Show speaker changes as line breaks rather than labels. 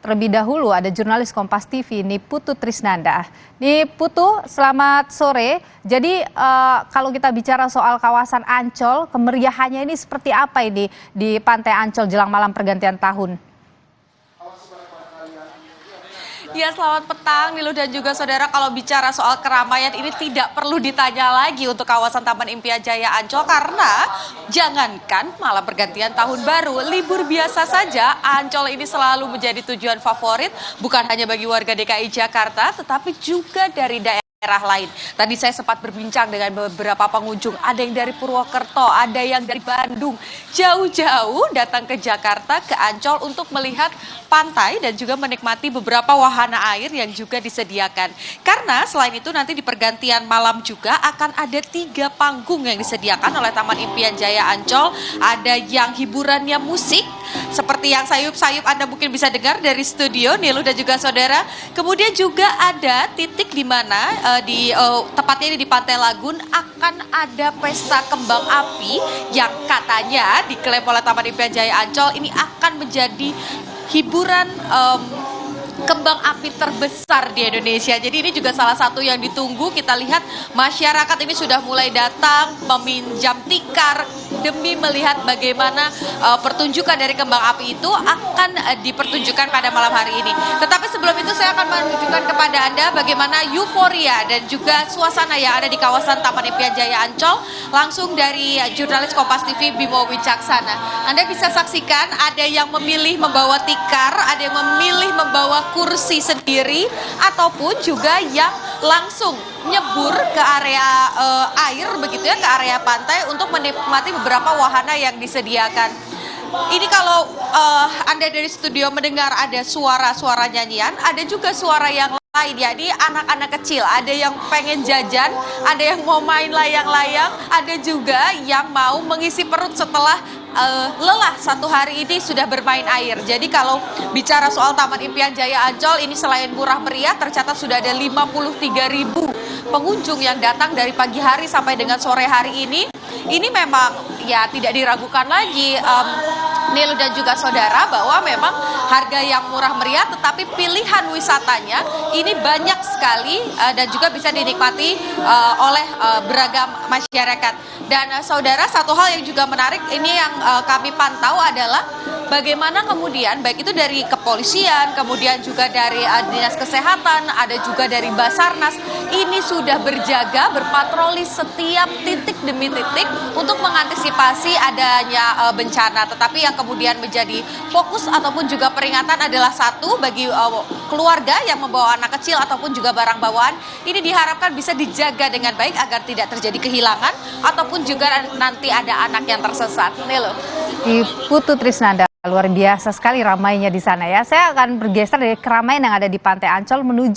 Terlebih dahulu ada jurnalis Kompas TV Niputu Trisnanda. Niputu, selamat sore. Jadi kalau kita bicara soal kawasan Ancol, kemeriahannya ini seperti apa ini di Pantai Ancol jelang malam pergantian tahun?
Ya, selamat petang Nilu dan juga saudara. Kalau bicara soal keramaian ini tidak perlu ditanya lagi untuk kawasan Taman Impian Jaya Ancol, karena jangankan malam pergantian tahun baru, libur biasa saja Ancol ini selalu menjadi tujuan favorit bukan hanya bagi warga DKI Jakarta tetapi juga dari daerah lain. Tadi saya sempat berbincang dengan beberapa pengunjung, ada yang dari Purwokerto, ada yang dari Bandung, jauh-jauh datang ke Jakarta, ke Ancol untuk melihat pantai dan juga menikmati beberapa wahana air yang juga disediakan. Karena selain itu nanti di pergantian malam juga akan ada 3 panggung yang disediakan oleh Taman Impian Jaya Ancol. Ada yang hiburannya musik, seperti yang sayup-sayup Anda mungkin bisa dengar dari studio, Nilu dan juga saudara. Kemudian juga ada titik di mana tepatnya ini di Pantai Lagun akan ada pesta kembang api yang katanya diklaim oleh Taman Impian Jaya Ancol ini akan menjadi hiburan kembang api terbesar di Indonesia. Jadi ini juga salah satu yang ditunggu. Kita lihat masyarakat ini sudah mulai datang meminjam tikar demi melihat bagaimana pertunjukan dari kembang api itu akan dipertunjukkan pada malam hari ini. Tetapi sebelum itu saya akan menunjukkan kepada Anda bagaimana euforia dan juga suasana yang ada di kawasan Taman Impian Jaya Ancol langsung dari jurnalis Kompas TV Bimo Wicaksana. Anda bisa saksikan ada yang memilih membawa tikar, ada yang memilih membawa kursi sendiri, ataupun juga yang langsung nyebur ke area air begitu ya, ke area pantai untuk menikmati beberapa wahana yang disediakan. Ini kalau Anda dari studio mendengar ada suara-suara nyanyian, ada juga suara yang lain, jadi anak-anak kecil, ada yang pengen jajan, ada yang mau main layang-layang, ada juga yang mau mengisi perut setelah lelah satu hari ini sudah bermain air. Jadi kalau bicara soal Taman Impian Jaya Ancol ini selain murah meriah, tercatat sudah ada 53.000 pengunjung yang datang dari pagi hari sampai dengan sore hari ini. Ini memang ya tidak diragukan lagi Nilu dan juga saudara bahwa memang harga yang murah meriah, tetapi pilihan wisatanya ini banyak sekali dan juga bisa dinikmati oleh beragam masyarakat. Dan saudara, satu hal yang juga menarik ini yang kami pantau adalah bagaimana kemudian baik itu dari kepolisian, kemudian juga dari dinas kesehatan, ada juga dari Basarnas, ini sudah berjaga, berpatroli setiap titik demi titik untuk mengantisipasi adanya bencana. Tetapi yang kemudian menjadi fokus ataupun juga peringatan adalah satu, bagi keluarga yang membawa anak kecil ataupun juga barang bawaan, ini diharapkan bisa dijaga dengan baik agar tidak terjadi kehilangan ataupun juga nanti ada anak yang tersesat. Nilu.
Niputu Trisnanda, luar biasa sekali ramainya di sana ya. Saya akan bergeser dari keramaian yang ada di Pantai Ancol menuju